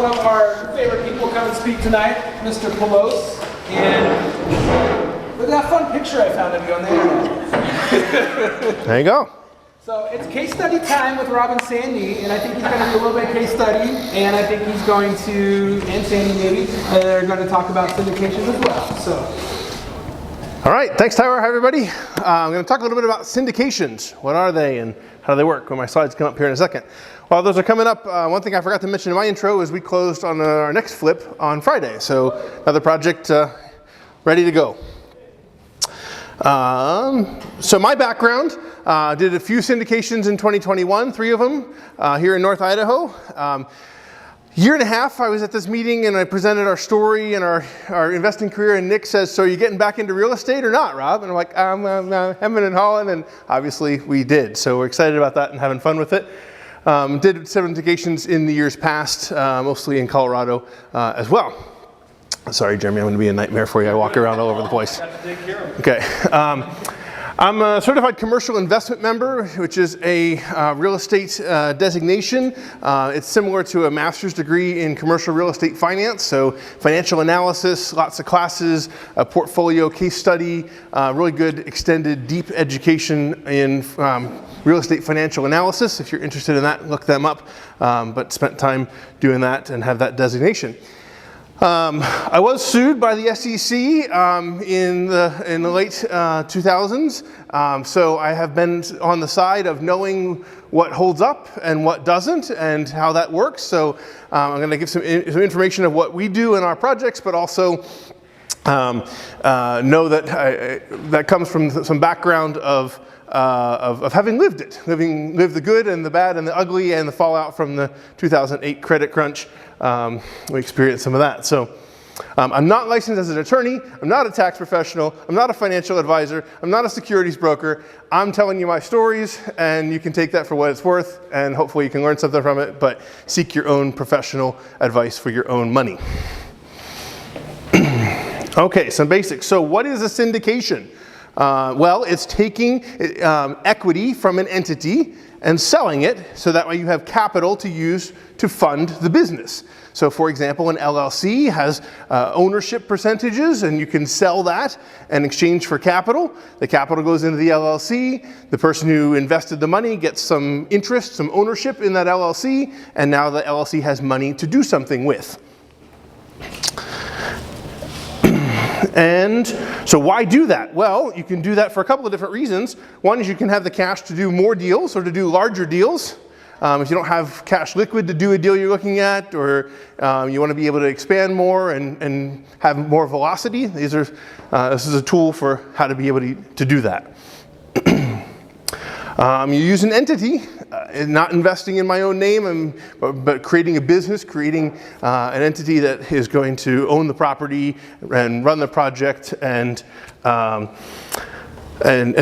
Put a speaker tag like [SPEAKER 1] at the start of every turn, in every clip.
[SPEAKER 1] one of our favorite people come and speak tonight, Mr. Polocz. And look at that fun picture I found of you on the internet.
[SPEAKER 2] There you go.
[SPEAKER 1] So it's case study time with Rob and Sandy, and I think he's going to do a little bit of case study, and I think he's going to, and Sandy maybe, they're going to talk about syndications as well. So.
[SPEAKER 2] All right, thanks Tyler. Hi everybody. I'm going to talk a little bit about syndications. What are they and how do they work? When my slides come up here in a second. While those are coming up, one thing I forgot to mention in my intro is we closed on our next flip on Friday. So another project ready to go. So my background, did a few syndications in 2021, 3 of them here in North Idaho. Year and a half I was at this meeting and I presented our story and our investing career, and Nick says, so are you getting back into real estate or not, Rob? And I'm like, hemming and hawing, and obviously we did. So we're excited about that and having fun with it. Did syndications in the years past, mostly in Colorado as well. Sorry, Jeremy, I'm going to be a nightmare for you. I walk around all over the place. Okay. I'm a certified commercial investment member, which is a real estate designation. It's similar to a master's degree in commercial real estate finance. So financial analysis, lots of classes, a portfolio case study, really good extended deep education in real estate financial analysis. If you're interested in that, look them up. But spent time doing that and have that designation. I was sued by the SEC in the late 2000s, so I have been on the side of knowing what holds up and what doesn't and how that works. So I'm going to give some information of what we do in our projects, but also know that that comes from some background of having lived it, lived the good and the bad and the ugly and the fallout from the 2008 credit crunch. We experienced some of that. So I'm not licensed as an attorney. I'm not a tax professional. I'm not a financial advisor. I'm not a securities broker. I'm telling you my stories, and you can take that for what it's worth, and hopefully you can learn something from it, but seek your own professional advice for your own money. Okay, some basics. So what is a syndication? Well, it's taking equity from an entity and selling it so that way you have capital to use to fund the business. So for example, an LLC has ownership percentages, and you can sell that in exchange for capital. The capital goes into the LLC. The person who invested the money gets some interest, some ownership in that LLC, and now the LLC has money to do something with. And so why do that? Well, you can do that for a couple of different reasons. One is you can have the cash to do more deals or to do larger deals. If you don't have cash liquid to do a deal you're looking at, or you want to be able to expand more and have more velocity, this is a tool for how to be able to do that. You use an entity, not investing in my own name, but creating a business, creating an entity that is going to own the property and run the project and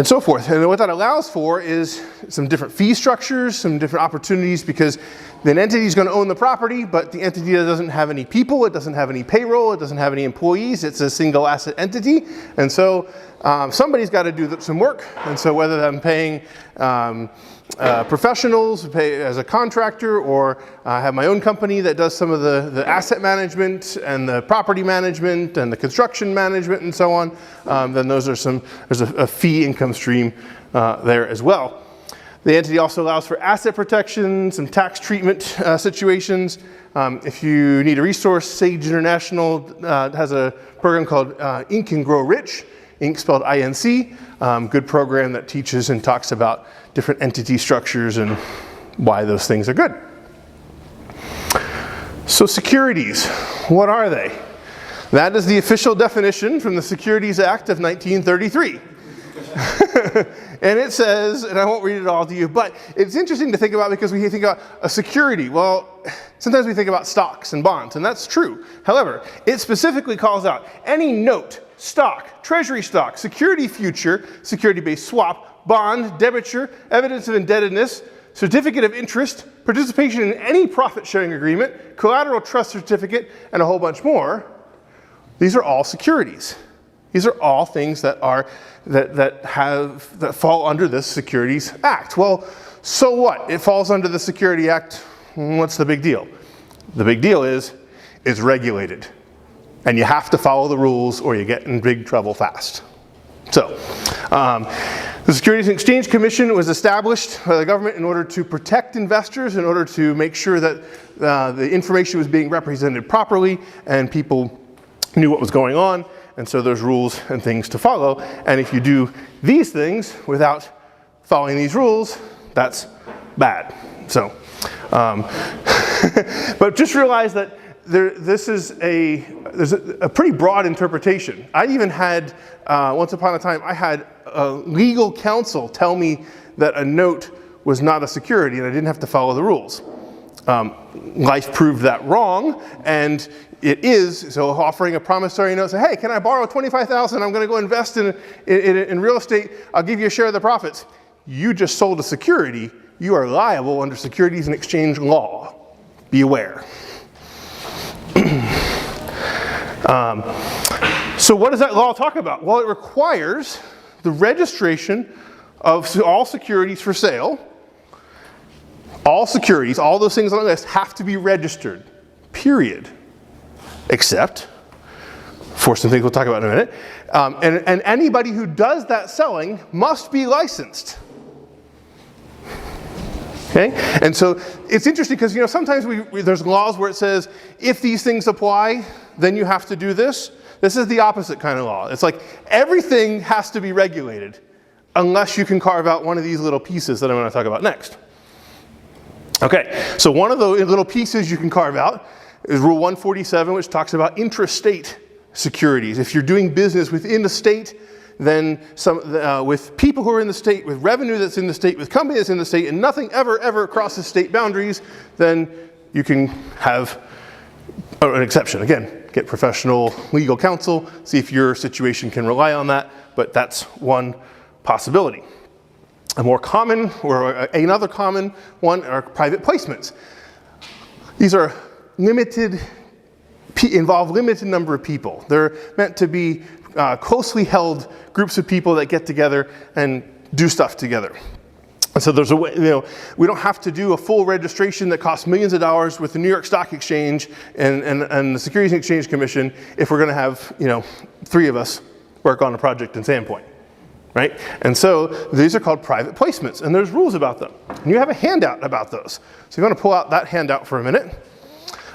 [SPEAKER 2] so forth. And what that allows for is some different fee structures, some different opportunities, because an entity is going to own the property, but the entity doesn't have any people, it doesn't have any payroll, it doesn't have any employees, it's a single asset entity. And so somebody's got to do some work. And so whether I'm paying professionals, pay as a contractor, or have my own company that does some of the asset management and the property management and the construction management and so on, then there's a fee income stream there as well. The entity also allows for asset protection, some tax treatment situations. If you need a resource, Sage International has a program called Inc and Grow Rich, Inc spelled I-N-C, good program that teaches and talks about different entity structures and why those things are good. So securities, what are they? That is the official definition from the Securities Act of 1933. And it says, and I won't read it all to you, but it's interesting to think about because we think about a security. Well, sometimes we think about stocks and bonds, and that's true. However, it specifically calls out any note, stock, treasury stock, security future, security-based swap, bond, debenture, evidence of indebtedness, certificate of interest, participation in any profit-sharing agreement, collateral trust certificate, and a whole bunch more. These are all securities. These are all things that fall under this Securities Act. Well, so what? It falls under the Security Act. What's the big deal? The big deal is it's regulated. And you have to follow the rules or you get in big trouble fast. So, the Securities and Exchange Commission was established by the government in order to protect investors, in order to make sure that the information was being represented properly and people knew what was going on. And so there's rules and things to follow. And if you do these things without following these rules, that's bad. So, but just realize that there's a pretty broad interpretation. I even had, once upon a time, I had a legal counsel tell me that a note was not a security and I didn't have to follow the rules. Life proved that wrong, and it is. So offering a promissory note, say, hey, can I borrow $25,000? I'm going to go invest in real estate. I'll give you a share of the profits. You just sold a security. You are liable under securities and exchange law. Be aware. So what does that law talk about? Well, it requires the registration of all securities for sale. All securities, all those things on the list have to be registered, period. Except for some things we'll talk about in a minute. And anybody who does that selling must be licensed. Okay? And so it's interesting because, you know, sometimes there's laws where it says, if these things apply, then you have to do this. This is the opposite kind of law. It's like everything has to be regulated unless you can carve out one of these little pieces that I'm going to talk about next. Okay, so one of the little pieces you can carve out is Rule 147, which talks about intrastate securities. If you're doing business within the state, then with people who are in the state, with revenue that's in the state, with company that's in the state, and nothing ever crosses state boundaries, then you can have an exception. Again, get professional legal counsel, see if your situation can rely on that, but that's one possibility. A more common, or another common one, are private placements. These are involve limited number of people. They're meant to be closely held groups of people that get together and do stuff together. And so there's a way, you know, we don't have to do a full registration that costs millions of dollars with the New York Stock Exchange and the Securities and Exchange Commission if we're going to have, you know, 3 of us work on a project in Sandpoint, right? And so these are called private placements, and there's rules about them. And you have a handout about those. So you're going to pull out that handout for a minute.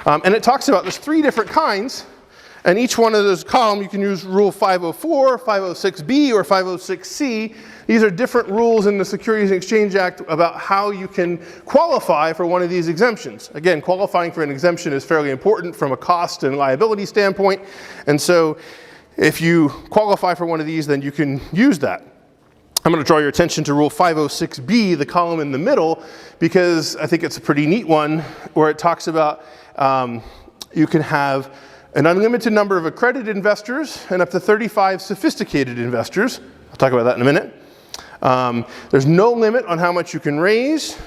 [SPEAKER 2] And it talks about there's 3 different kinds, and each one of those columns you can use Rule 504, 506B, or 506C. These are different rules in the Securities and Exchange Act about how you can qualify for one of these exemptions. Again, qualifying for an exemption is fairly important from a cost and liability standpoint, and so if you qualify for one of these, then you can use that. I'm going to draw your attention to Rule 506B, the column in the middle, because I think it's a pretty neat one where it talks about you can have an unlimited number of accredited investors and up to 35 sophisticated investors. I'll talk about that in a minute. There's no limit on how much you can raise,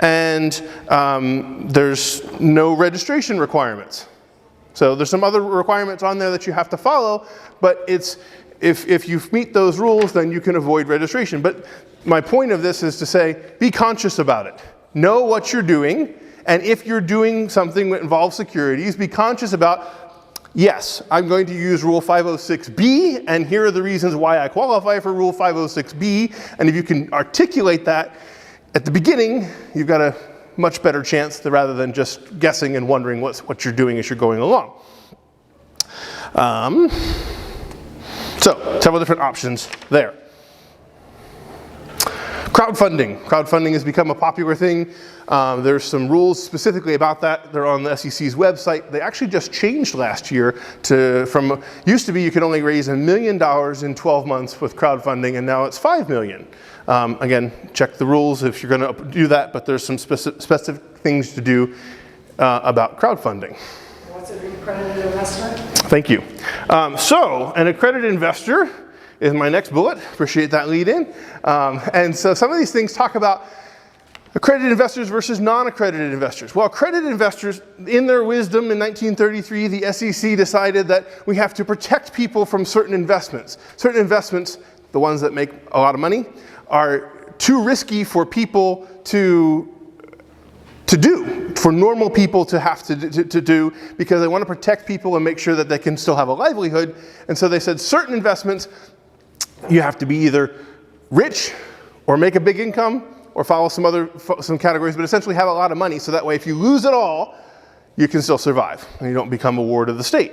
[SPEAKER 2] and there's no registration requirements. So there's some other requirements on there that you have to follow, but it's if you meet those rules, then you can avoid registration. But my point of this is to say, be conscious about it. Know what you're doing, and if you're doing something that involves securities, be conscious about, yes, I'm going to use Rule 506B, and here are the reasons why I qualify for Rule 506B, and if you can articulate that at the beginning, you've got a much better chance rather than just guessing and wondering what you're doing as you're going along. So, several different options there. Crowdfunding. Crowdfunding has become a popular thing. There's some rules specifically about that. They're on the SEC's website. They actually just changed last year from used to be you could only raise $1 million in 12 months with crowdfunding, and now it's $5 million. Again, check the rules if you're going to do that, but there's some specific things to do about crowdfunding.
[SPEAKER 3] What's an accredited investor?
[SPEAKER 2] Thank you. So, an accredited investor is my next bullet. Appreciate that lead in. And so some of these things talk about accredited investors versus non-accredited investors. Well, accredited investors, in their wisdom in 1933, the SEC decided that we have to protect people from certain investments. Certain investments, the ones that make a lot of money, are too risky for people to to do, for normal people to have to do, because they want to protect people and make sure that they can still have a livelihood. And so they said certain investments, you have to be either rich or make a big income or follow some categories, but essentially have a lot of money, so that way if you lose it all, you can still survive and you don't become a ward of the state.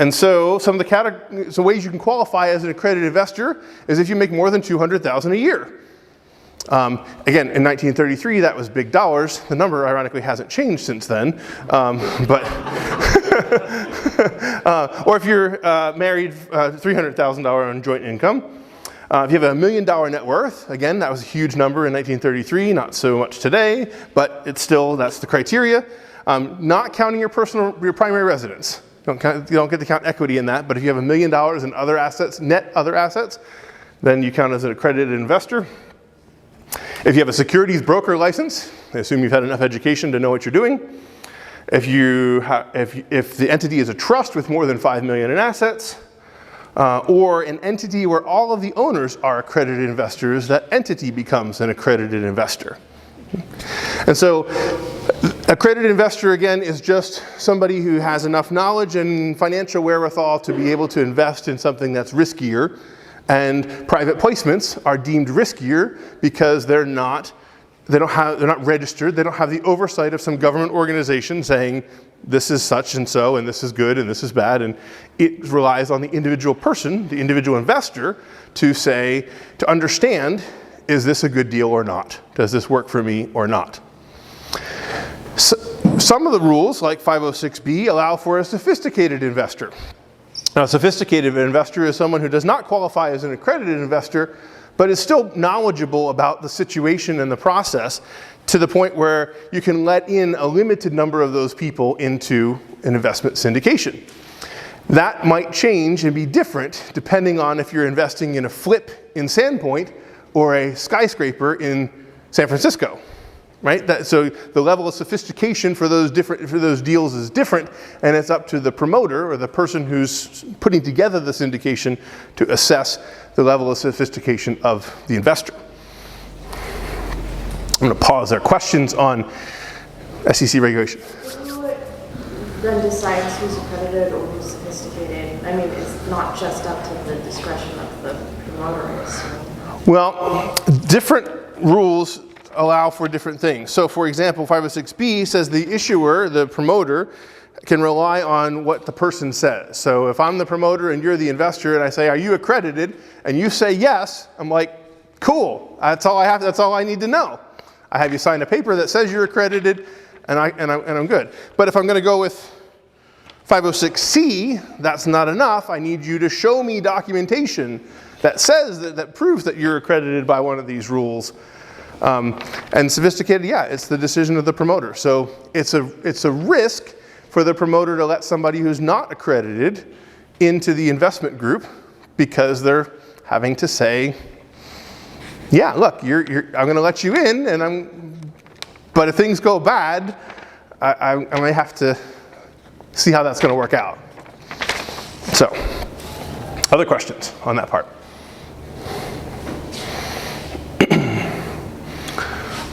[SPEAKER 2] And so some of the ways you can qualify as an accredited investor is if you make more than $200,000 a year. Again, in 1933, that was big dollars. The number, ironically, hasn't changed since then. Or if you're married, $300,000 on joint income. If you have $1 million net worth, again, that was a huge number in 1933, not so much today, but it's still, that's the criteria. Not counting your primary residence. You don't get to count equity in that, but if you have $1 million in other assets, net other assets, then you count as an accredited investor. If you have a securities broker license, I assume you've had enough education to know what you're doing. If the entity is a trust with more than $5 million in assets, or an entity where all of the owners are accredited investors, that entity becomes an accredited investor. And so, accredited investor, again, is just somebody who has enough knowledge and financial wherewithal to be able to invest in something that's riskier. And private placements are deemed riskier because they're not registered, they don't have the oversight of some government organization saying this is such and so, and this is good, and this is bad, and it relies on the individual person, the individual investor, to understand, is this a good deal or not? Does this work for me or not? So, some of the rules, like 506B, allow for a sophisticated investor. Now, a sophisticated investor is someone who does not qualify as an accredited investor, but is still knowledgeable about the situation and the process to the point where you can let in a limited number of those people into an investment syndication. That might change and be different depending on if you're investing in a flip in Sandpoint or a skyscraper in San Francisco. Right? So the level of sophistication for those deals is different, and it's up to the promoter or the person who's putting together the syndication to assess the level of sophistication of the investor. I'm going to pause there. Questions on SEC regulation?
[SPEAKER 3] Who then decides who's accredited or who's sophisticated? I mean, it's not just up to the discretion of the promoter. So.
[SPEAKER 2] Well, different rules allow for different things. So for example, 506B says the issuer, the promoter, can rely on what the person says. So if I'm the promoter and you're the investor and I say, are you accredited? And you say yes, I'm like, cool, that's all I have, that's all I need to know. I have you sign a paper that says you're accredited and I'm good. But if I'm gonna go with 506C, that's not enough. I need you to show me documentation that says, that proves that you're accredited by one of these rules. And sophisticated, yeah, it's the decision of the promoter. So it's a risk for the promoter to let somebody who's not accredited into the investment group because they're having to say, yeah, look, I'm going to let you in, but if things go bad, I may have to see how that's going to work out. So, other questions on that part?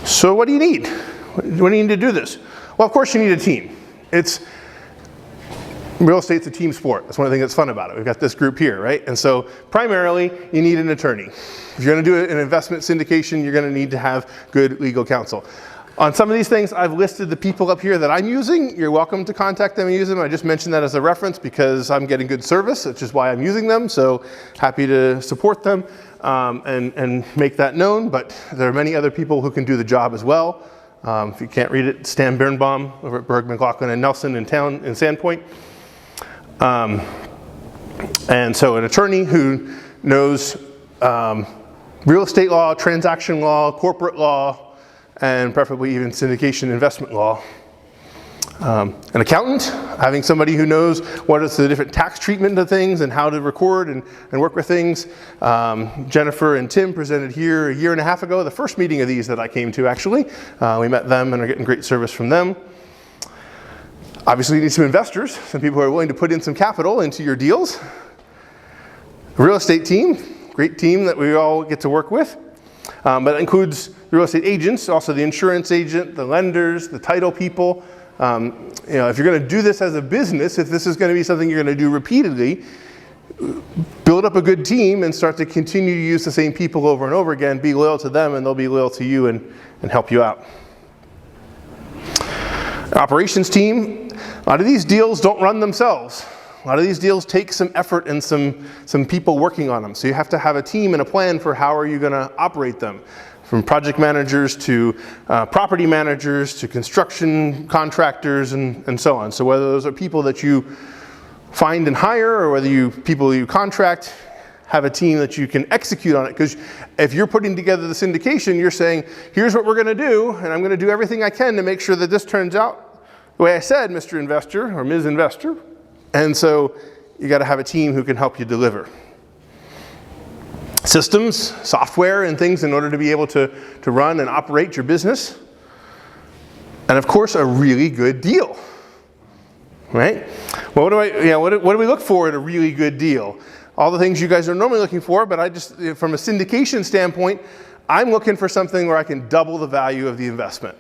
[SPEAKER 2] So what do you need? What do you need to do this? Well, of course you need a team. Real estate's a team sport. That's one of the things that's fun about it. We've got this group here, right? And so primarily you need an attorney. If you're going to do an investment syndication, you're going to need to have good legal counsel. On some of these things, I've listed the people up here that I'm using. You're welcome to contact them and use them. I just mentioned that as a reference because I'm getting good service, which is why I'm using them. So happy to support them and make that known. But there are many other people who can do the job as well. If you can't read it, Stan Birnbaum over at Berg, McLaughlin, and Nelson in Sandpoint. And so an attorney who knows real estate law, transaction law, corporate law, and preferably even syndication investment law. An accountant, having somebody who knows what is the different tax treatment of things and how to record and work with things. Jennifer and Tim presented here a year and a half ago, the first meeting of these that I came to actually. We met them and are getting great service from them. Obviously you need some investors, some people who are willing to put in some capital into your deals. A real estate team, great team that we all get to work with. But that includes the real estate agents, also the insurance agent, the lenders, the title people. If you're going to do this as a business, if this is going to be something you're going to do repeatedly, build up a good team and start to continue to use the same people over and over again. Be loyal to them and they'll be loyal to you and help you out. Operations team, a lot of these deals don't run themselves. A lot of these deals take some effort and some people working on them. So you have to have a team and a plan for how are you going to operate them. From project managers to property managers to construction contractors and so on. So whether those are people that you find and hire or whether people you contract, have a team that you can execute on it. Because if you're putting together the syndication, you're saying, here's what we're going to do, and I'm going to do everything I can to make sure that this turns out the way I said, Mr. Investor or Ms. Investor. And so you got to have a team who can help you deliver. Systems, software, and things in order to be able to run and operate your business. And of course, a really good deal. Right? Well, what do we look for in a really good deal? All the things you guys are normally looking for, but from a syndication standpoint, I'm looking for something where I can double the value of the investment.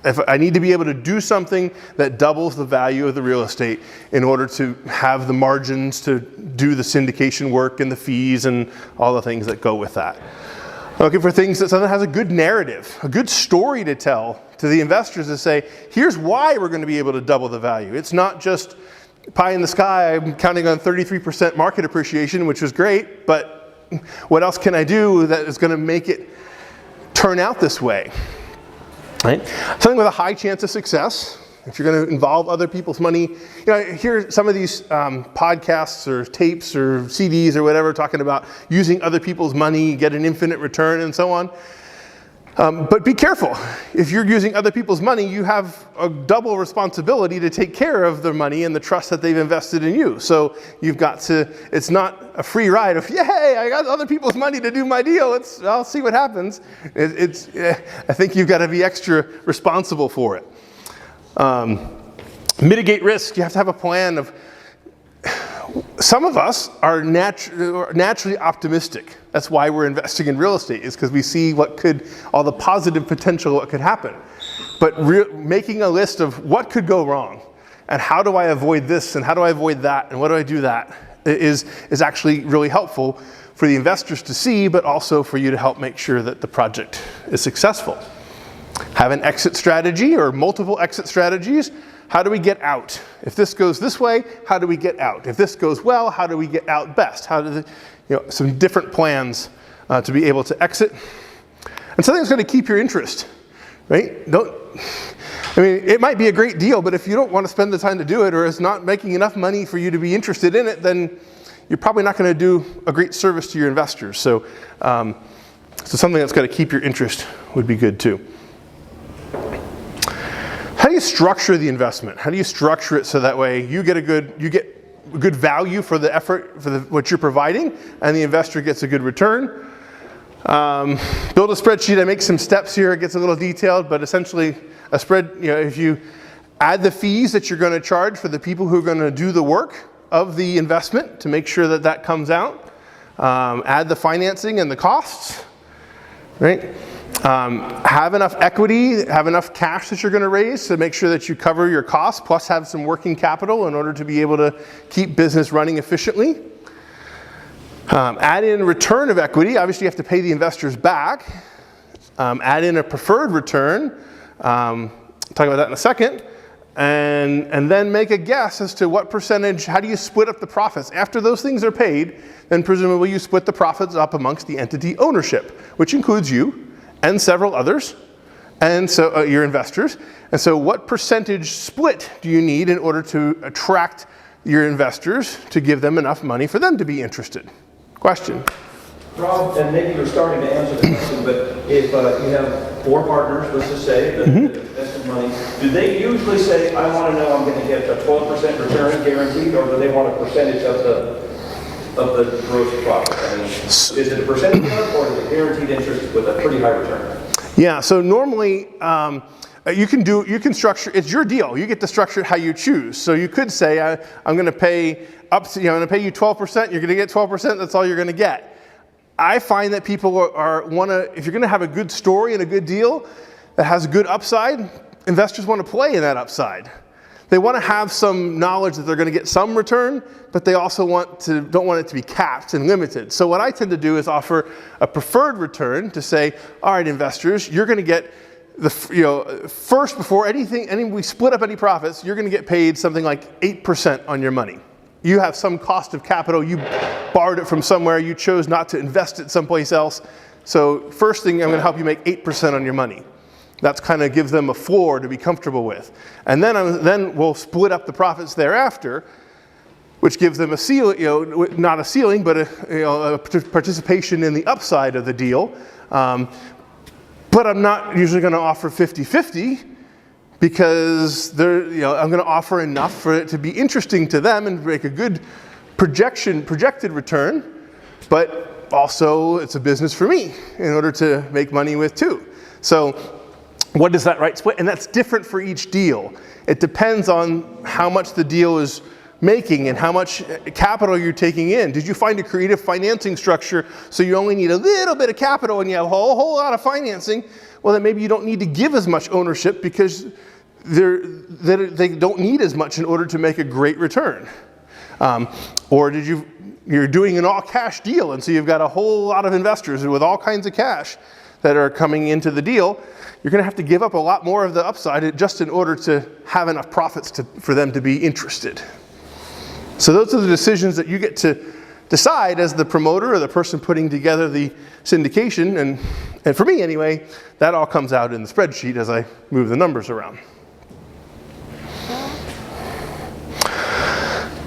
[SPEAKER 2] If I need to be able to do something that doubles the value of the real estate in order to have the margins to do the syndication work and the fees and all the things that go with that. I'm looking for things that has a good narrative, a good story to tell to the investors to say, here's why we're going to be able to double the value. It's not just pie in the sky. I'm counting on 33% market appreciation, which is great, but what else can I do that is going to make it turn out this way? Right? Something with a high chance of success. If you're going to involve other people's money, hear some of these podcasts or tapes or CDs or whatever talking about using other people's money, get an infinite return and so on. But be careful. If you're using other people's money, you have a double responsibility to take care of their money and the trust that they've invested in you. So you've got to, it's not a free ride of, yay, I got other people's money to do my deal. I'll see what happens. I think you've got to be extra responsible for it. Mitigate risk. You have to have a plan of, some of us are naturally optimistic. That's why we're investing in real estate, is because we see all the positive potential what could happen. But making a list of what could go wrong and how do I avoid this and how do I avoid that and what do I do that is actually really helpful for the investors to see, but also for you to help make sure that the project is successful. Have an exit strategy or multiple exit strategies. How do we get out? If this goes this way, how do we get out? If this goes well, how do we get out best? Some different plans to be able to exit. And something that's going to keep your interest, right? It might be a great deal, but if you don't want to spend the time to do it or it's not making enough money for you to be interested in it, then you're probably not going to do a great service to your investors. So something that's going to keep your interest would be good too. How do you structure the investment? How do you structure it so that way you get good value for the effort, for what you're providing, and the investor gets a good return? Build a spreadsheet. I make some steps here. It gets a little detailed, but essentially a spread, if you add the fees that you're going to charge for the people who are going to do the work of the investment to make sure that that comes out, add the financing and the costs, right? Have enough equity, have enough cash that you're going to raise to make sure that you cover your costs, plus have some working capital in order to be able to keep business running efficiently. Add in return of equity. Obviously, you have to pay the investors back. Add in a preferred return. Talk about that in a second. And then make a guess as to what percentage, how do you split up the profits? After those things are paid, then presumably you split the profits up amongst the entity ownership, which includes you and several others, and so your investors. And so what percentage split do you need in order to attract your investors to give them enough money for them to be interested? Question?
[SPEAKER 4] Rob, and maybe you're starting to answer the question, but if you have 4 partners, let's just say, that invested money, do they usually say, I want to know I'm going to get a 12% return guaranteed, or do they want a percentage of the gross profit? Is it a percentage or is it guaranteed interest with a pretty high return?
[SPEAKER 2] Yeah, so normally you can structure, it's your deal. You get to structure it how you choose. So you could say, I'm going to pay up to, I'm going to pay you 12%, you're going to get 12%, that's all you're going to get. I find that people if you're going to have a good story and a good deal that has a good upside, investors want to play in that upside. They want to have some knowledge that they're going to get some return, but they also don't want it to be capped and limited. So what I tend to do is offer a preferred return to say, all right, investors, you're going to get first before we split up any profits, you're going to get paid something like 8% on your money. You have some cost of capital, you borrowed it from somewhere, you chose not to invest it someplace else. So first thing, I'm going to help you make 8% on your money. That's kind of gives them a floor to be comfortable with. And then we'll split up the profits thereafter, which gives them a ceiling, not a ceiling, but a participation in the upside of the deal. But I'm not usually going to offer 50-50 because I'm going to offer enough for it to be interesting to them and make a good projected return, but also it's a business for me in order to make money with too. So what is that right split? And that's different for each deal. It depends on how much the deal is making and how much capital you're taking in. Did you find a creative financing structure so you only need a little bit of capital and you have a whole lot of financing? Well, then maybe you don't need to give as much ownership because they don't need as much in order to make a great return. Or you're doing an all-cash deal, and so you've got a whole lot of investors with all kinds of cash that are coming into the deal. You're going to have to give up a lot more of the upside just in order to have enough profits for them to be interested. So those are the decisions that you get to decide as the promoter or the person putting together the syndication. And for me anyway, that all comes out in the spreadsheet as I move the numbers around.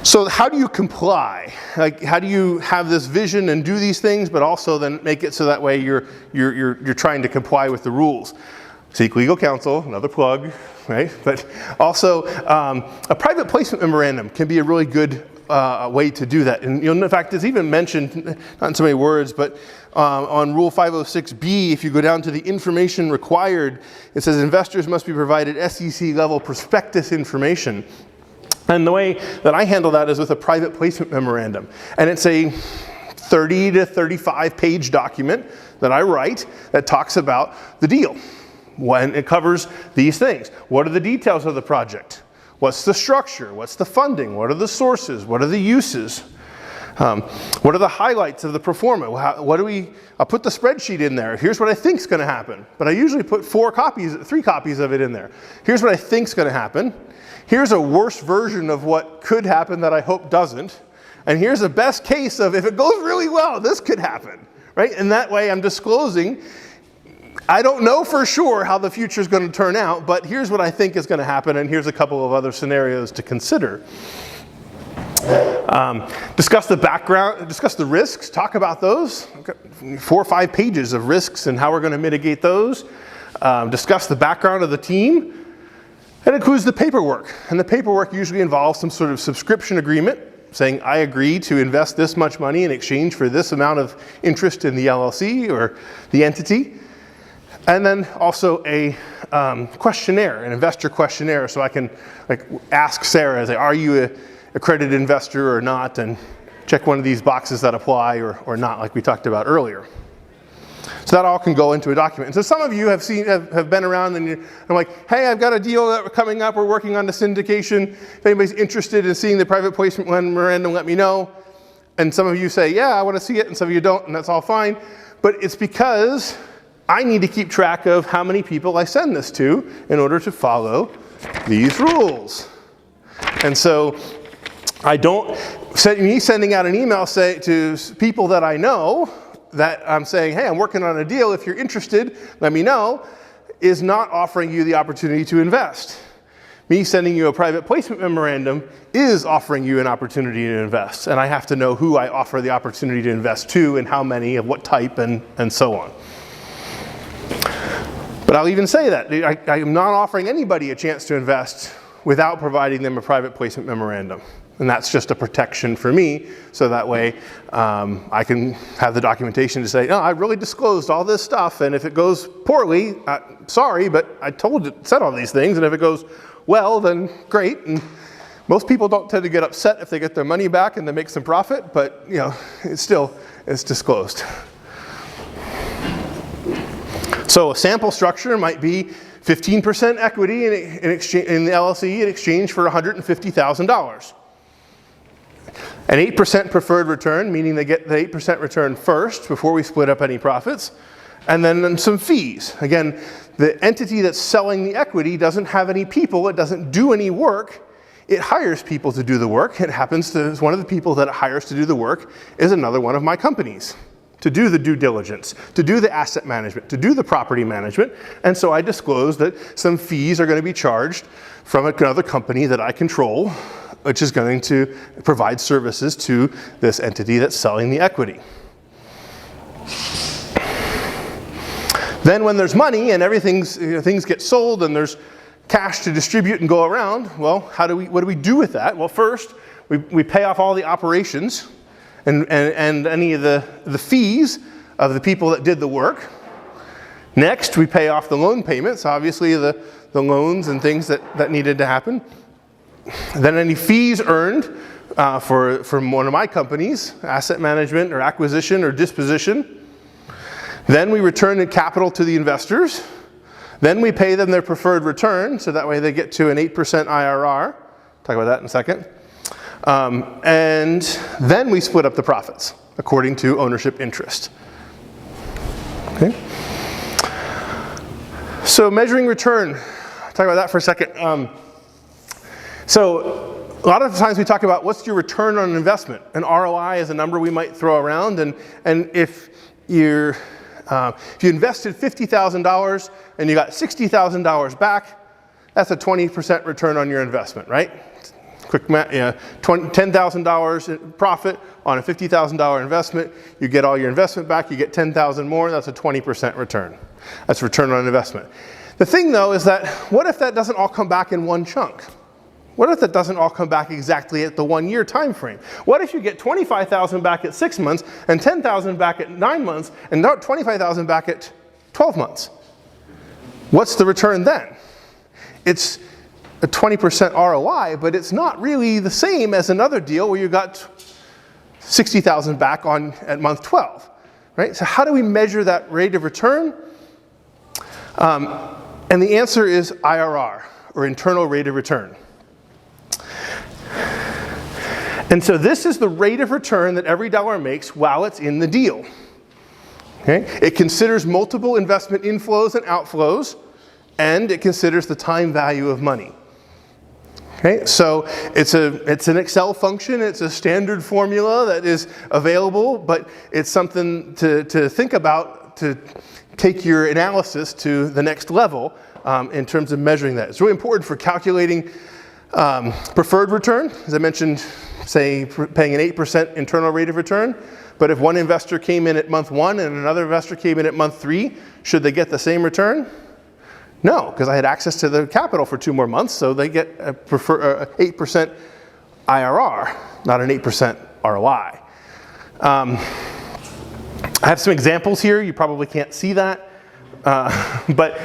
[SPEAKER 2] So how do you comply? Like, how do you have this vision and do these things, but also then make it so that way you're trying to comply with the rules? Seek legal counsel, another plug, right? But also a private placement memorandum can be a really good way to do that. And in fact, it's even mentioned, not in so many words, but on Rule 506B, if you go down to the information required, it says investors must be provided SEC level prospectus information. And the way that I handle that is with a private placement memorandum. And it's a 30 to 35 page document that I write that talks about the deal. When it covers these things. What are the details of the project? What's the structure? What's the funding? What are the sources? What are the uses? What are the highlights of the pro forma? I'll put the spreadsheet in there. Here's what I think is going to happen. But I usually put 3 copies of it in there. Here's what I think is going to happen. Here's a worse version of what could happen that I hope doesn't. And here's a best case of if it goes really well, this could happen, right? And that way I'm disclosing, I don't know for sure how the future is going to turn out, but here's what I think is going to happen, and here's a couple of other scenarios to consider. Discuss the background, discuss the risks, talk about those. 4 or 5 pages of risks and how we're going to mitigate those. Discuss the background of the team. That includes the paperwork, and the paperwork usually involves some sort of subscription agreement saying I agree to invest this much money in exchange for this amount of interest in the LLC or the entity. And then also a questionnaire, an investor questionnaire, so I can ask Sarah, say, are you an accredited investor or not, and check one of these boxes that apply or not, like we talked about earlier. So that all can go into a document. And so some of you have been around and I'm like, hey, I've got a deal that we're coming up, we're working on the syndication. If anybody's interested in seeing the private placement memorandum, let me know. And some of you say, yeah, I want to see it, and some of you don't, and that's all fine. But it's because I need to keep track of how many people I send this to in order to follow these rules. And so sending out an email to people that I know that I'm saying, hey, I'm working on a deal, if you're interested, let me know, is not offering you the opportunity to invest. Me sending you a private placement memorandum is offering you an opportunity to invest, and I have to know who I offer the opportunity to invest to and how many, of what type, and so on. But I'll even say that I am not offering anybody a chance to invest without providing them a private placement memorandum. And that's just a protection for me, so that way I can have the documentation to say, no, I really disclosed all this stuff, and if it goes poorly, sorry, but I said all these things, and if it goes well, then great. And most people don't tend to get upset if they get their money back and they make some profit, but it's disclosed. So a sample structure might be 15% equity in the LLC in exchange for $150,000. An 8% preferred return, meaning they get the 8% return first before we split up any profits, and then some fees. Again, the entity that's selling the equity doesn't have any people, it doesn't do any work, it hires people to do the work. It happens to, one of the people that it hires to do the work is another one of my companies, to do the due diligence, to do the asset management, to do the property management, and so I disclose that some fees are going to be charged from another company that I control, which is going to provide services to this entity that's selling the equity. Then when there's money and things get sold and there's cash to distribute and go around, well, what do we do with that? Well, first, we pay off all the operations and any of the fees of the people that did the work. Next, we pay off the loan payments, obviously the loans and things that needed to happen. Then any fees earned from one of my companies, asset management or acquisition or disposition. Then we return the capital to the investors. Then we pay them their preferred return, so that way they get to an 8% IRR. Talk about that in a second. And then we split up the profits according to ownership interest. Okay. So measuring return, talk about that for a second. So a lot of times we talk about what's your return on investment. An ROI is a number we might throw around, and if you invested $50,000 and you got $60,000 back, that's a 20% return on your investment, right? Quick math, $10,000 profit on a $50,000 investment, you get all your investment back, you get $10,000 more, that's a 20% return. That's return on investment. The thing though is that, what if that doesn't all come back in one chunk? What if that doesn't all come back exactly at the 1 year time frame? What if you get $25,000 back at 6 months and $10,000 back at 9 months and $25,000 back at 12 months? What's the return then? It's a 20% ROI, but it's not really the same as another deal where you got $60,000 back at month 12, right? So how do we measure that rate of return? And the answer is IRR, or internal rate of return. And so this is the rate of return that every dollar makes while it's in the deal. Okay? It considers multiple investment inflows and outflows, and it considers the time value of money. Okay? So it's an Excel function, it's a standard formula that is available, but it's something to think about to take your analysis to the next level in terms of measuring that. It's really important for calculating preferred return, as I mentioned, say paying an 8% internal rate of return, but if one investor came in at month 1 and another investor came in at month 3, should they get the same return? No, because I had access to the capital for 2 more months, so they get a 8% IRR, not an 8% ROI. I have some examples here, you probably can't see that, but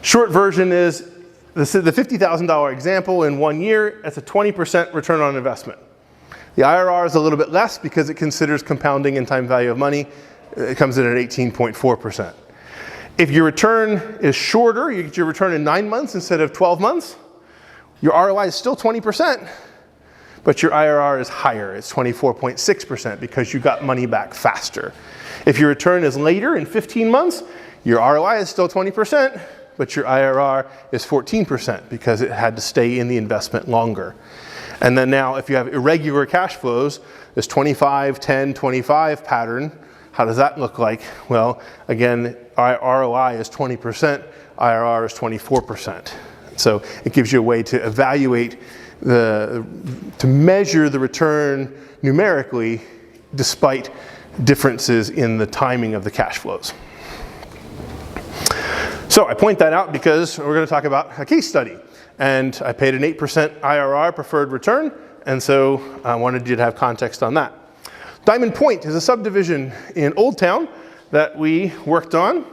[SPEAKER 2] short version is, the $50,000 example in 1 year, that's a 20% return on investment. The IRR is a little bit less because it considers compounding and time value of money. It comes in at 18.4%. If your return is shorter, you get your return in 9 months instead of 12 months, your ROI is still 20%, but your IRR is higher. It's 24.6% because you got money back faster. If your return is later in 15 months, your ROI is still 20%, but your IRR is 14% because it had to stay in the investment longer. And then now if you have irregular cash flows, this 25, 10, 25 pattern, how does that look like? Well, again, ROI is 20%, IRR is 24%. So it gives you a way to evaluate to measure the return numerically despite differences in the timing of the cash flows. So I point that out because we're going to talk about a case study. And I paid an 8% IRR preferred return, and so I wanted you to have context on that. Diamond Point is a subdivision in Old Town that we worked on.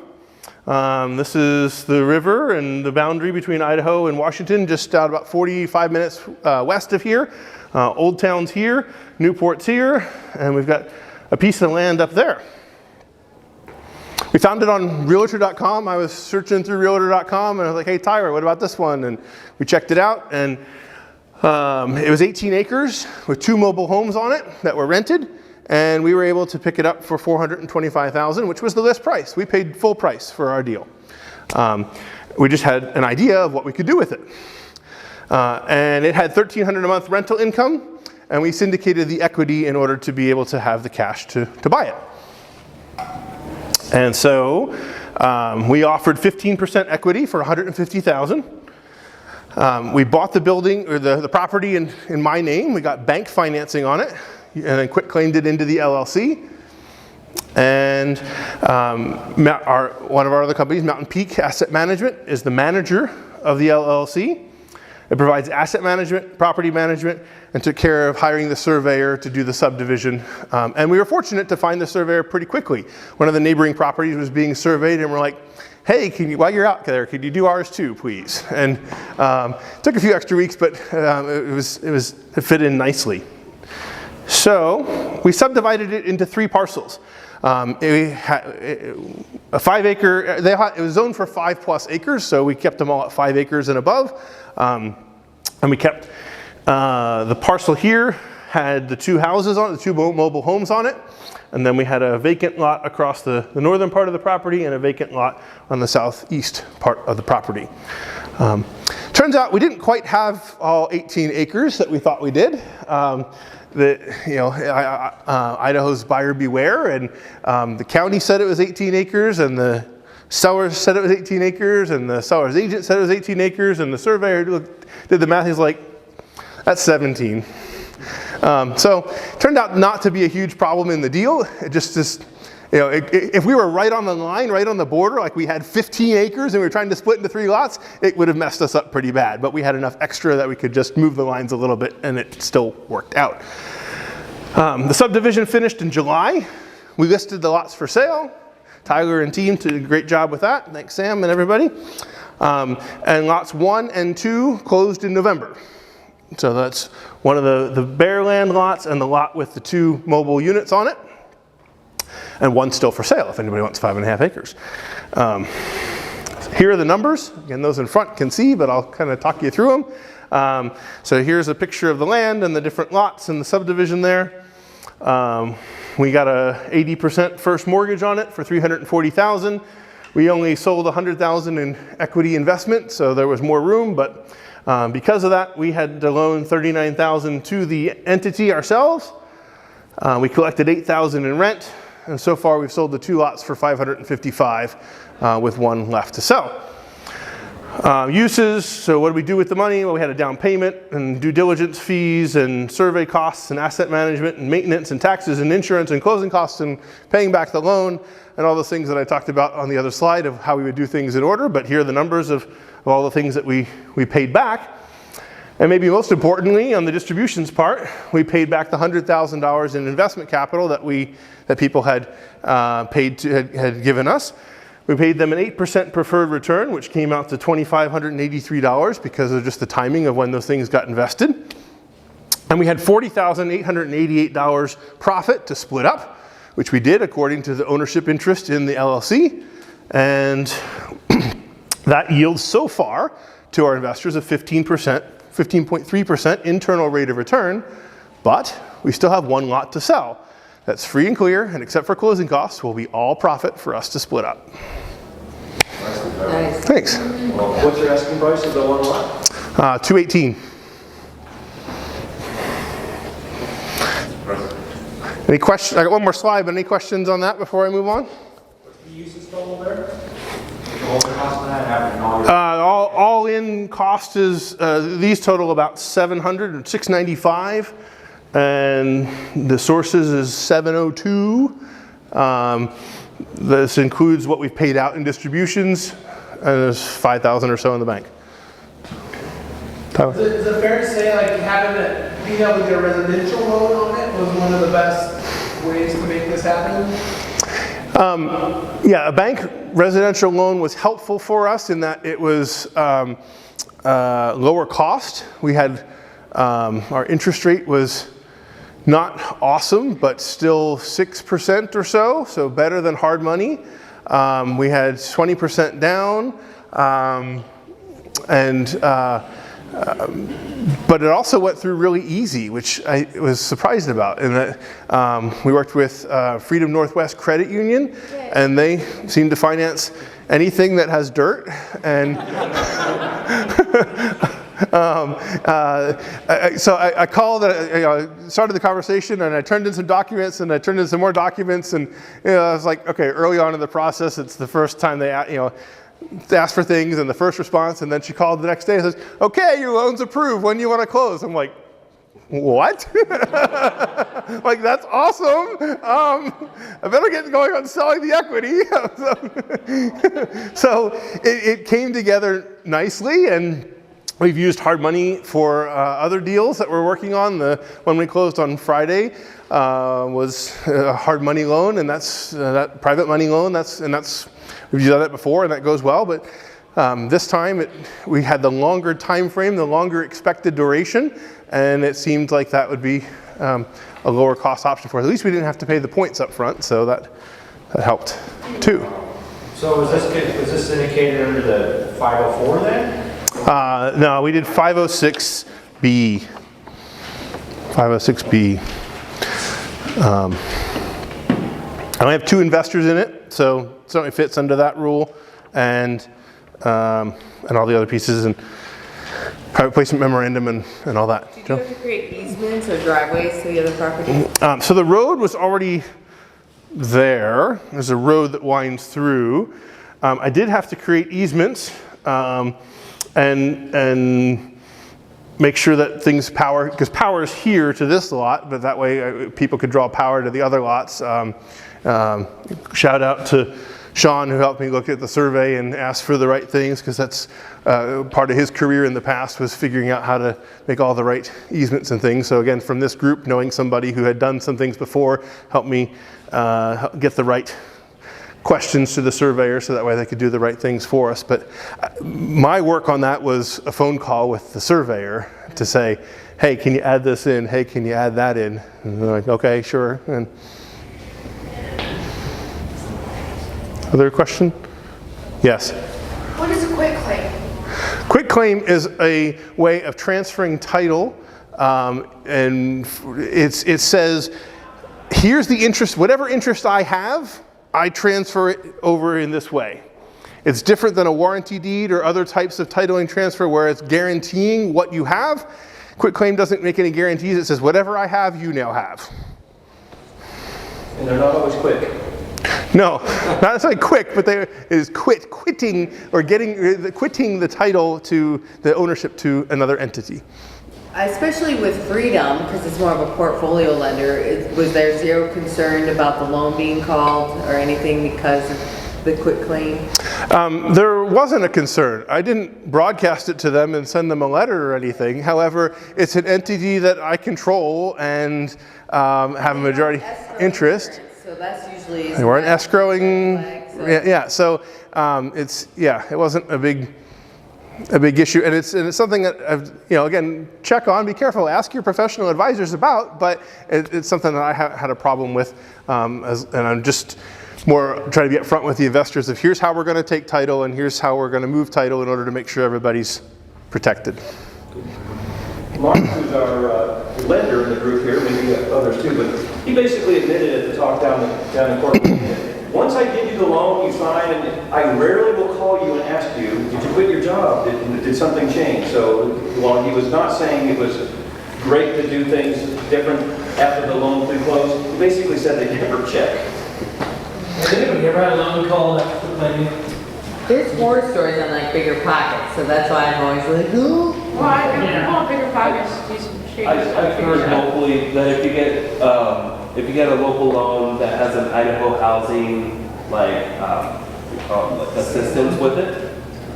[SPEAKER 2] This is the river and the boundary between Idaho and Washington, just out about 45 minutes west of here. Old Town's here, Newport's here, and we've got a piece of land up there. We found it on realtor.com. I was searching through realtor.com and I was like, hey Tyra, what about this one? And we checked it out, and it was 18 acres with 2 mobile homes on it that were rented, and we were able to pick it up for $425,000, which was the list price. We paid full price for our deal. We just had an idea of what we could do with it. And it had $1,300 a month rental income, and we syndicated the equity in order to be able to have the cash to buy it. And so we offered 15% equity for $150,000. We bought the building, or the property in my name. We got bank financing on it, and then quitclaimed it into the LLC. And one of our other companies, Mountain Peak Asset Management, is the manager of the LLC. It provides asset management, property management, and took care of hiring the surveyor to do the subdivision. And we were fortunate to find the surveyor pretty quickly. One of the neighboring properties was being surveyed, and we're like, hey, while you're out there, could you do ours too, please? And it took a few extra weeks, but it fit in nicely. So we subdivided it into 3 parcels. A 5 acre, it was zoned for 5+ acres, so we kept them all at 5 acres and above. And we kept the parcel here had the 2 houses on it, the 2 mobile homes on it, and then we had a vacant lot across the northern part of the property and a vacant lot on the southeast part of the property. Turns out we didn't quite have all 18 acres that we thought we did. Idaho's buyer beware, and the county said it was 18 acres, and the sellers said it was 18 acres, and the seller's agent said it was 18 acres, and the surveyor did the math. He's like, that's 17. So it turned out not to be a huge problem in the deal. It just if we were right on the line, right on the border, like we had 15 acres and we were trying to split into 3 lots, it would have messed us up pretty bad. But we had enough extra that we could just move the lines a little bit, and it still worked out. The subdivision finished in July. We listed the lots for sale. Tyler and team did a great job with that. Thanks, Sam and everybody. And lots 1 and 2 closed in November. So that's one of the bare land lots and the lot with the 2 mobile units on it. And 1 still for sale if anybody wants 5.5 acres. Here are the numbers. Again, those in front can see, but I'll kind of talk you through them. So here's a picture of the land and the different lots in the subdivision there. We got a 80% first mortgage on it for $340,000. We only sold $100,000 in equity investment, so there was more room, but because of that, we had to loan $39,000 to the entity ourselves. We collected $8,000 in rent, and so far we've sold the 2 lots for $555,000 with 1 left to sell. Uses, so what do we do with the money? Well, we had a down payment and due diligence fees and survey costs and asset management and maintenance and taxes and insurance and closing costs and paying back the loan and all those things that I talked about on the other slide of how we would do things in order. But here are the numbers of all the things that we paid back. And maybe most importantly, on the distributions part, we paid back the $100,000 in investment capital that people had had given us. We paid them an 8% preferred return, which came out to $2,583 because of just the timing of when those things got invested. And we had $40,888 profit to split up, which we did according to the ownership interest in the LLC. And that yields so far to our investors a 15.3% internal rate of return, but we still have 1 lot to sell. That's free and clear, and except for closing costs, will be all profit for us to split up.
[SPEAKER 3] Nice.
[SPEAKER 2] Thanks.
[SPEAKER 4] Well, what's your asking price of the 1 lot?
[SPEAKER 2] $218. Any questions? I got 1 more slide, but any questions on that before I move on?
[SPEAKER 5] What's the uses total there? All the cost of that happening
[SPEAKER 2] All in cost is, these total about $700 or $695, and the sources is $702. This includes what we've paid out in distributions, and there's $5,000 or so in the bank. Tyler?
[SPEAKER 1] Is it fair to say like being able to get a residential loan on it was one of the best ways to make this happen?
[SPEAKER 2] Yeah, a bank residential loan was helpful for us in that it was lower cost. We had, our interest rate was not awesome, but still 6% or so better than hard money. We had 20% down, but it also went through really easy, which I was surprised about. In that we worked with Freedom Northwest Credit Union, and they seem to finance anything that has dirt. And so I called, started the conversation, and I turned in some documents, and I turned in some more documents, and I was like, okay, early on in the process, it's the first time they asked for things, and the first response, and then she called the next day and says, okay, your loan's approved, when do you want to close? I'm like, what? Like, that's awesome. I better get going on selling the equity. So it came together nicely, and we've used hard money for other deals that we're working on. The one we closed on Friday was a hard money loan, and that's that private money loan. We've done that before, and that goes well. But this time, we had the longer time frame, the longer expected duration, and it seemed like that would be a lower cost option for us. At least we didn't have to pay the points up front, so that helped too.
[SPEAKER 5] So was this syndicated under the 504 then?
[SPEAKER 2] No, we did 506B. 506B. I only have 2 investors in it, so it certainly fits under that rule, and all the other pieces, and private placement memorandum and all that.
[SPEAKER 6] Did you have to create easements or driveways to the other property?
[SPEAKER 2] So the road was already there. There's a road that winds through. I did have to create easements and make sure that things power, because power is here to this lot, but that way people could draw power to the other lots. Shout out to Sean, who helped me look at the survey and ask for the right things, because that's part of his career in the past, was figuring out how to make all the right easements and things. So again, from this group, knowing somebody who had done some things before helped me get the right questions to the surveyor, so that way they could do the right things for us. But my work on that was a phone call with the surveyor to say, hey, can you add this in? Hey, can you add that in? And they're like, okay, sure. And other question? Yes?
[SPEAKER 7] What is a quit claim?
[SPEAKER 2] Quitclaim is a way of transferring title, and it says, here's the interest, whatever interest I have, I transfer it over in this way. It's different than a warranty deed or other types of titling transfer where it's guaranteeing what you have. Quitclaim doesn't make any guarantees. It says, whatever I have, you now have.
[SPEAKER 4] And they're not always quick.
[SPEAKER 2] No, not necessarily quick, but there is quitting or quitting the title to the ownership to another entity.
[SPEAKER 6] Especially with Freedom, because it's more of a portfolio lender, was there zero concern about the loan being called or anything because of the quit claim?
[SPEAKER 2] There wasn't a concern. I didn't broadcast it to them and send them a letter or anything. However, it's an entity that I control and have a majority interest.
[SPEAKER 6] So that's usually...
[SPEAKER 2] They weren't escrowing.
[SPEAKER 6] Flag, so.
[SPEAKER 2] Yeah, so it wasn't a big issue, and it's something that I've, again, check on, be careful, ask your professional advisors about, but it's something that I had a problem with, and I'm just more trying to be upfront with the investors of here's how we're going to take title and here's how we're going to move title in order to make sure everybody's protected.
[SPEAKER 4] Mark, who's our lender in the group here, maybe others too, but he basically admitted at the talk down in court, once I give you the loan, you sign, and I rarely will call you and ask you, did you quit your job? Did something change? So while he was not saying it was great to do things different after the loan was closed, he basically said they never check.
[SPEAKER 8] Has anybody ever had a loan called after claiming?
[SPEAKER 6] There's horror stories on like bigger pockets, so that's why I'm always like, who?
[SPEAKER 7] Well, I want bigger pockets.
[SPEAKER 9] I've heard locally that if you get a local loan that has an Idaho housing assistance with it,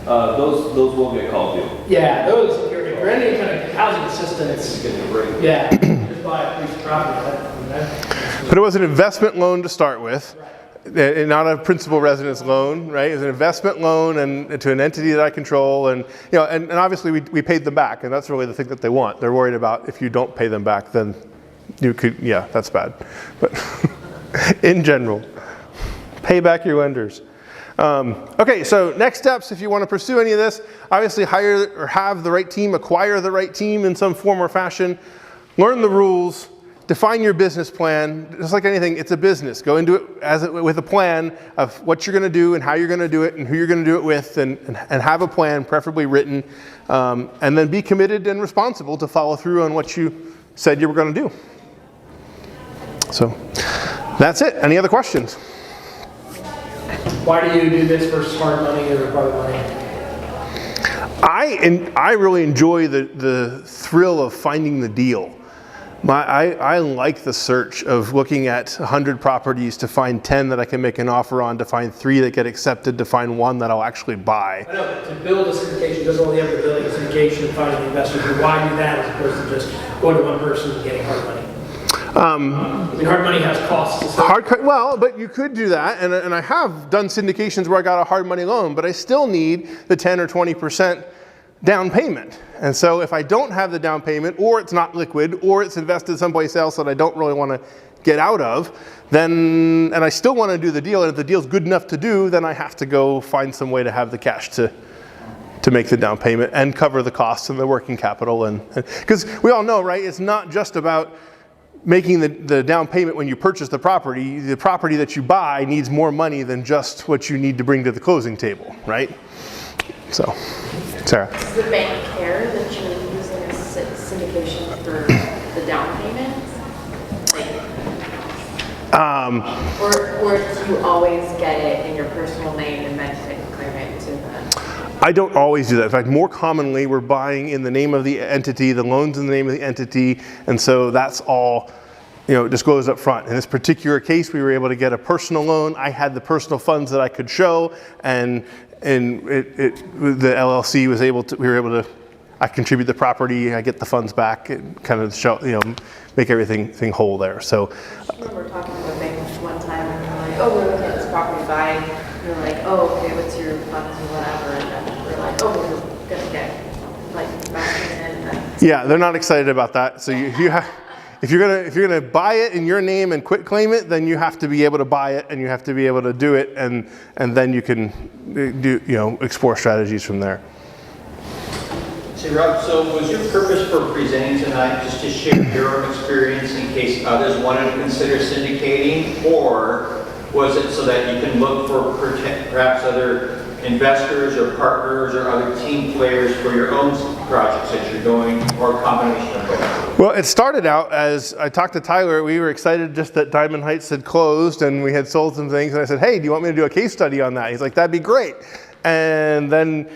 [SPEAKER 9] those will get called due.
[SPEAKER 8] Yeah, those, if you're any kind of housing assistance, yeah, just buy a piece of property.
[SPEAKER 2] But it was an investment loan to start with. And not a principal residence loan, right? It's an investment loan and to an entity that I control, and and obviously we paid them back, and that's really the thing that they want. They're worried about if you don't pay them back, then you could, that's bad. But in general, pay back your lenders. Okay, so next steps, if you want to pursue any of this, obviously hire or have the right team, acquire the right team in some form or fashion, learn the rules, define your business plan. Just like anything, it's a business. Go into it with a plan of what you're going to do and how you're going to do it and who you're going to do it with, and have a plan, preferably written, and then be committed and responsible to follow through on what you said you were going to do. So that's it. Any other questions?
[SPEAKER 8] Why do you do this versus hard money or private money?
[SPEAKER 2] I really enjoy the thrill of finding the deal. I like the search of looking at 100 properties to find 10 that I can make an offer on, to find 3 that get accepted, to find 1 that I'll actually buy.
[SPEAKER 8] I know, but to build a syndication doesn't only have the building a syndication and finding the investors. Why do that as opposed to just going to one person and getting hard money? I mean, hard money has costs.
[SPEAKER 2] Well, but you could do that, and I have done syndications where I got a hard money loan, but I still need the 10 or 20% down payment. And so if I don't have the down payment, or it's not liquid, or it's invested someplace else that I don't really want to get out of, then, and I still want to do the deal, and if the deal's good enough to do, then I have to go find some way to have the cash to make the down payment and cover the costs and the working capital. And because we all know, right, it's not just about making the down payment when you purchase the property that you buy needs more money than just what you need to bring to the closing table, right? So, Sarah.
[SPEAKER 3] Does the bank care that you're using a syndication for the down payment? Or do you always get it in your personal name and then claim it to the...
[SPEAKER 2] I don't always do that. In fact, more commonly, we're buying in the name of the entity, the loan's in the name of the entity, and so that's all, disclosed up front. In this particular case, we were able to get a personal loan. I had the personal funds that I could show, and the LLC was able to, I contribute the property, I get the funds back, and kind of show, make everything whole there. So.
[SPEAKER 3] I remember talking to a bank one time, and they're like, oh, we're looking at this property buying. And they're like, oh, okay, what's your funds or whatever, and then we're like, oh, we're gonna get investment in.
[SPEAKER 2] Yeah, they're not excited about that. So you have. If you're gonna buy it in your name and quit claim it, then you have to be able to buy it and you have to be able to do it, and then you can do explore strategies from there.
[SPEAKER 5] So Rob, so was your purpose for presenting tonight just to share your own experience in case others wanted to consider syndicating, or was it so that you can look for perhaps other investors or partners or other team players for your own projects that you're doing, or a combination of both?
[SPEAKER 2] Well, it started out as I talked to Tyler. We were excited just that Diamond Heights had closed and we had sold some things, and I said, hey, do you want me to do a case study on that? He's like, that'd be great. And then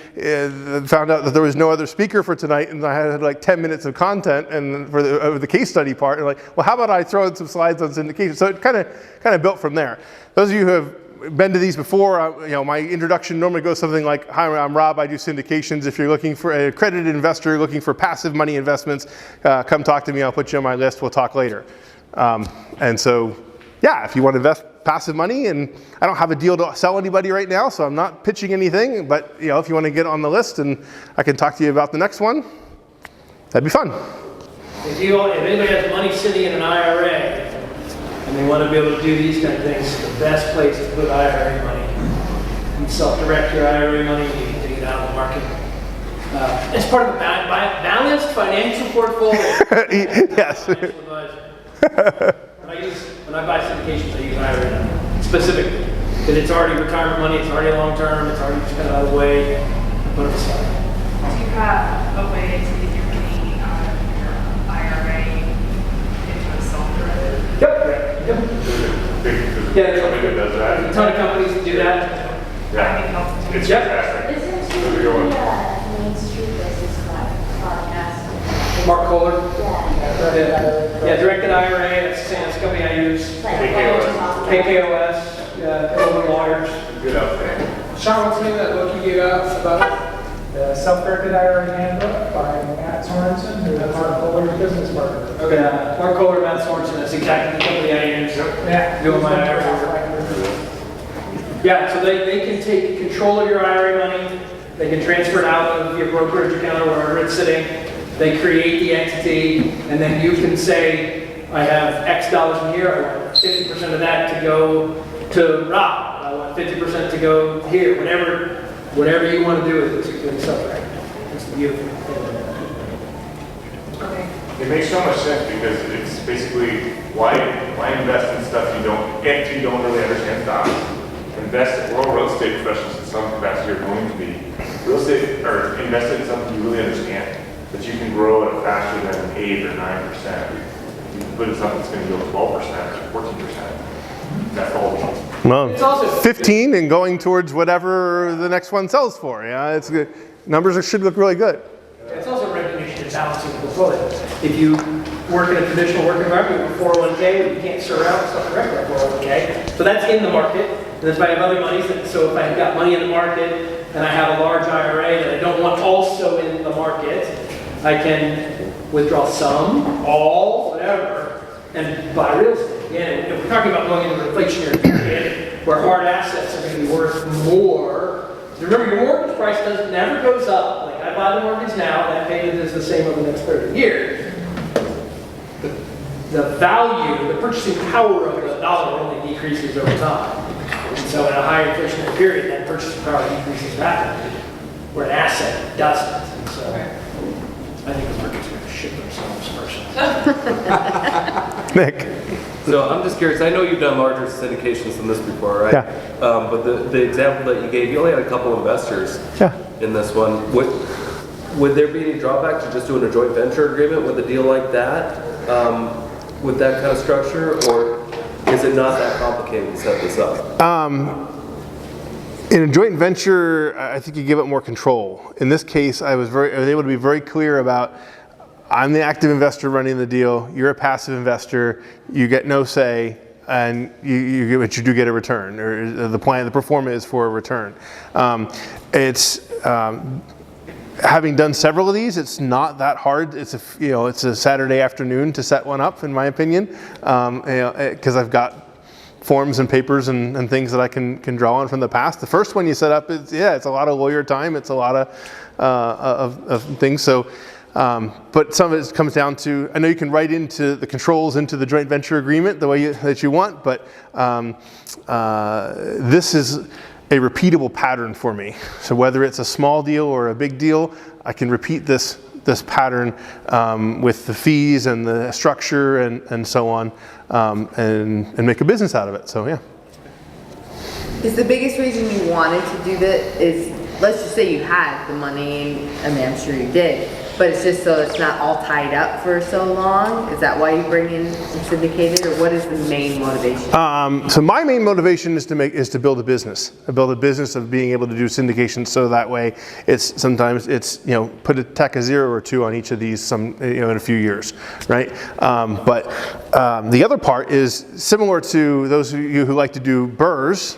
[SPEAKER 2] found out that there was no other speaker for tonight, and I had like 10 minutes of content and for the case study part, and like, well, how about I throw in some slides on syndication? So it kind of built from there. Those of you who have been to these before, my introduction normally goes something like, hi, I'm Rob, I do syndications. If you're looking for an accredited investor, looking for passive money investments, come talk to me, I'll put you on my list, we'll talk later. And so, yeah, if you want to invest passive money, and I don't have a deal to sell anybody right now, so I'm not pitching anything, but if you want to get on the list and I can talk to you about the next one, that'd be fun.
[SPEAKER 8] If anybody has money sitting in an IRA, and they want to be able to do these kind of things, the best place to put IRA money. You self-direct your IRA money, you can take it out of the market. It's part of a balanced financial portfolio.
[SPEAKER 2] Yes.
[SPEAKER 8] When I buy syndications, I use IRA money specifically, because it's already retirement money, it's already long-term, it's already just kind of out of the way. I put it aside.
[SPEAKER 7] Do you have a way to get your money out of your IRA into a self-directed?
[SPEAKER 8] Yep. Yeah, there's a ton of companies that do that.
[SPEAKER 7] Yeah.
[SPEAKER 3] Isn't he Main Street business podcast?
[SPEAKER 8] Mark Kohler.
[SPEAKER 3] Yeah.
[SPEAKER 8] Directed IRA, that's the company I use. KKOS, Kohler Lawyers.
[SPEAKER 5] Good outfit.
[SPEAKER 10] Sean, what's the name of that book you gave out about the self-directed IRA handbook by Matt Sorensen, who is Mark Kohler's business partner?
[SPEAKER 8] Okay, Mark Kohler, Matt Sorensen, that's exactly the company I use.
[SPEAKER 10] Yeah.
[SPEAKER 8] Doing my IRA. Yeah, so they can take control of your IRA money. They can transfer it out of your brokerage account or wherever it's sitting. They create the entity, and then you can say, I have X dollars in here, I want 50% of that to go to Rob. I want 50% to go here, whatever you want to do with it, doing stuff right. It's beautiful.
[SPEAKER 3] Okay.
[SPEAKER 11] It makes so much sense because it's basically why invest in stuff you don't really understand stocks. We're all real estate professionals in some capacity are going to be. Real estate or invest in something you really understand that you can grow at faster than 8 or 9%. You can put in something that's going to go 12% or 14%. That's all.
[SPEAKER 2] Well,
[SPEAKER 8] It's also
[SPEAKER 2] 15 and going towards whatever the next one sells for. Yeah, it's good. Numbers should look really good.
[SPEAKER 8] It's also recognition of balancing the portfolio. If you work in a traditional work environment with 401k, you can't surround stuff direct like 401k. So that's in the market. And if I have other monies, so if I've got money in the market and I have a large IRA that I don't want also in the market, I can withdraw some, all, whatever, and buy real estate. Again, if we're talking about going into an inflationary period where hard assets are going to be worth more, remember your mortgage price never goes up. Like I buy the mortgage now, that payment is the same over the next 30 years. The value, the purchasing power of the dollar only decreases over time. And so in a high inflationary period, that purchasing power decreases rapidly, where an asset doesn't. And so I think the market's going to shit themselves personally.
[SPEAKER 2] Nick.
[SPEAKER 9] So I'm just curious, I know you've done larger syndications than this before, right?
[SPEAKER 2] Yeah.
[SPEAKER 9] But the example that you gave, you only had a couple investors
[SPEAKER 2] Yeah.
[SPEAKER 9] in this one. Would there be any drawback to just doing a joint venture agreement with a deal like that, with that kind of structure, or is it not that complicated to set this up?
[SPEAKER 2] In a joint venture, I think you give it more control. In this case, I was able to be very clear about I'm the active investor running the deal. You're a passive investor. You get no say, and but you do get a return. Or the plan, the pro forma is for a return. Having done several of these, it's not that hard. It's a Saturday afternoon to set one up, in my opinion, because I've got forms and papers and things that I can draw on from the past. The first one you set up is it's a lot of lawyer time. It's a lot of things. So. But some of it comes down to, I know you can write into the controls into the joint venture agreement the way that you want, but this is a repeatable pattern for me. So whether it's a small deal or a big deal, I can repeat this pattern with the fees and the structure and so on, and make a business out of it. So yeah.
[SPEAKER 6] Is the biggest reason you wanted to do that is, let's just say you had the money, and I mean, I'm sure you did, but it's just so it's not all tied up for so long? Is that why you bring in syndicated, or what is the main motivation?
[SPEAKER 2] So my main motivation is to build a business. Build a business of being able to do syndication, so that way sometimes put a tack a 0 or 2 on each of these in a few years, right? But the other part is similar to those of you who like to do BRRRRs.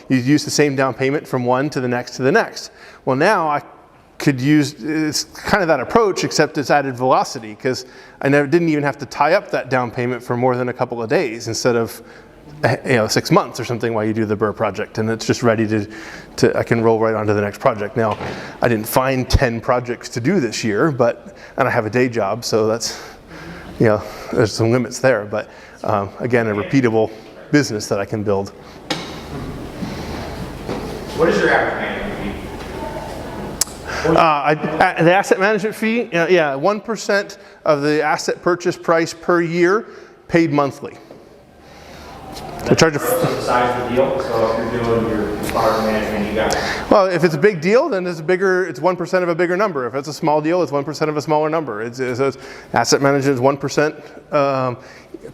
[SPEAKER 2] You use the same down payment from one to the next to the next. Well, now I could use, it's kind of that approach, except it's added velocity, because I didn't even have to tie up that down payment for more than a couple of days instead of 6 months or something while you do the BRRRR project, and it's just ready to I can roll right on to the next project. Now, I didn't find 10 projects to do this year, and I have a day job, so that's, there's some limits there, but again, a repeatable business that I can build.
[SPEAKER 11] What is your average management fee?
[SPEAKER 2] The asset management fee, 1% of the asset purchase price per year, paid monthly. I charge
[SPEAKER 11] the size of the deal. So if you're doing your property management, you got.
[SPEAKER 2] Well, if it's a big deal, then it's 1% of a bigger number. If it's a small deal, it's 1% of a smaller number. It's asset management is 1%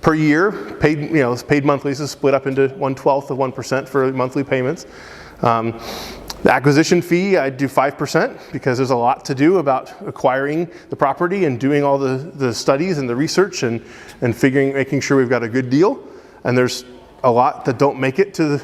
[SPEAKER 2] per year, paid. It's paid monthly, so split up into 1/12 of 1% for monthly payments. The acquisition fee, I do 5% because there's a lot to do about acquiring the property and doing all the studies and the research and making sure we've got a good deal. And there's a lot that don't make it to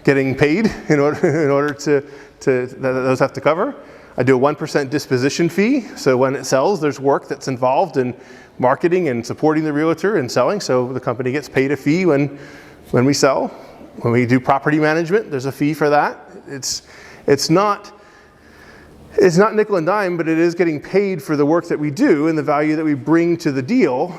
[SPEAKER 2] getting paid in order to those have to cover. I do a 1% disposition fee, so when it sells, there's work that's involved in marketing and supporting the realtor and selling, so the company gets paid a fee when we sell. When we do property management, there's a fee for that. It's not nickel and dime, but it is getting paid for the work that we do and the value that we bring to the deal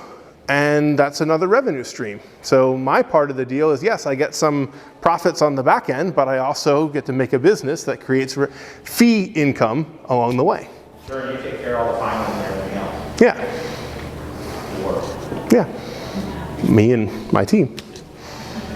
[SPEAKER 2] and that's another revenue stream. So my part of the deal is, yes, I get some profits on the back end, but I also get to make a business that creates fee income along the way.
[SPEAKER 12] Sure, you take care of all the finance and everything else.
[SPEAKER 2] Yeah.
[SPEAKER 12] Work.
[SPEAKER 2] Yeah. Me and my team.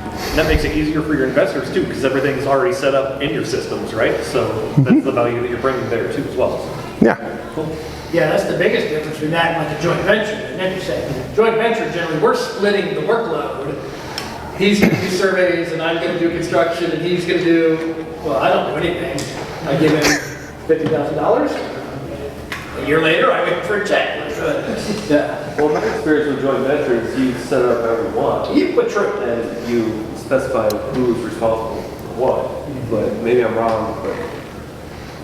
[SPEAKER 13] And that makes it easier for your investors too, because everything's already set up in your systems, right? So that's the value that you're bringing there too as well.
[SPEAKER 2] Yeah.
[SPEAKER 8] Cool. Yeah, that's the biggest difference between that and like a joint venture. And then you say, joint venture, generally, we're splitting the workload. He's going to do surveys, and I'm going to do construction, and he's going to do, well, I don't do anything. I give him $50,000. A year later, I wait for a check.
[SPEAKER 9] Yeah. Well, my experience with joint ventures, you set it up however you want.
[SPEAKER 8] You put true.
[SPEAKER 9] And you specify who's responsible for what. But maybe I'm wrong, but...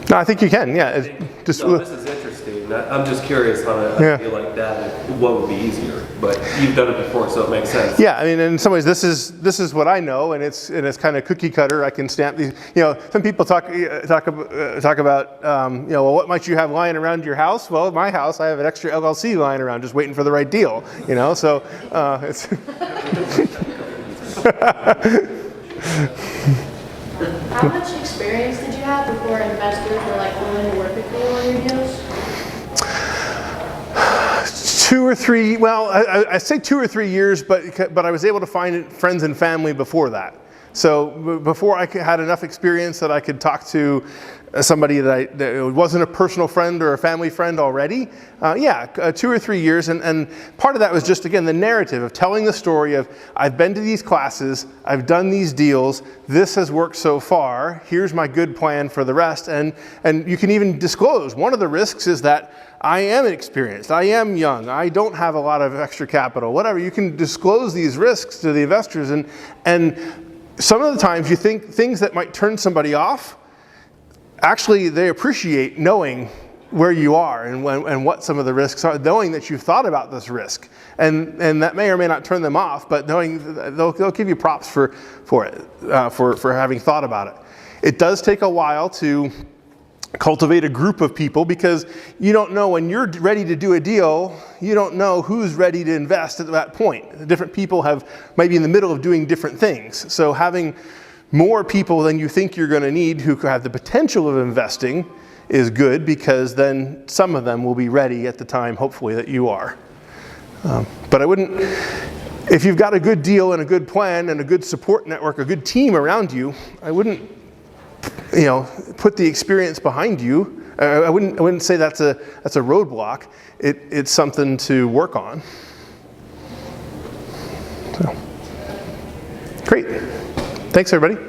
[SPEAKER 2] No, I think you can, yeah. It's just,
[SPEAKER 9] No, this is interesting. I'm just curious on a deal like that, what would be easier? But you've done it before, so it makes sense.
[SPEAKER 2] yeah, I mean, in some ways, this is what I know, and it's kind of cookie cutter. I can stamp these. You know, some people talk about, you know, well, what might you have lying around your house? Well, at my house, I have an extra LLC lying around, just waiting for the right deal. You know, so it's.
[SPEAKER 3] How much experience did you have before investors were like willing to work with you on your deals?
[SPEAKER 2] 2 or 3, well, I say 2 or 3 years, but I was able to find friends and family before that. So before I had enough experience that I could talk to somebody that wasn't a personal friend or a family friend already, 2 or 3 years. And part of that was just, again, the narrative of telling the story of, I've been to these classes, I've done these deals, this has worked so far, here's my good plan for the rest. And you can even disclose, one of the risks is that I am inexperienced, I am young, I don't have a lot of extra capital, whatever. You can disclose these risks to the investors, and some of the times you think things that might turn somebody off, actually they appreciate knowing where you are and what some of the risks are, knowing that you've thought about this risk. And that may or may not turn them off, but knowing they'll give you props for having thought about it. It does take a while to cultivate a group of people, because you don't know when you're ready to do a deal, you don't know who's ready to invest at that point. Different people might be in the middle of doing different things. So having more people than you think you're going to need who have the potential of investing is good, because then some of them will be ready at the time, hopefully, that you are. But I wouldn't, if you've got a good deal and a good plan and a good support network, a good team around you, I wouldn't, put the experience behind you. I wouldn't say that's a roadblock. It's something to work on. So, great. Thanks, everybody.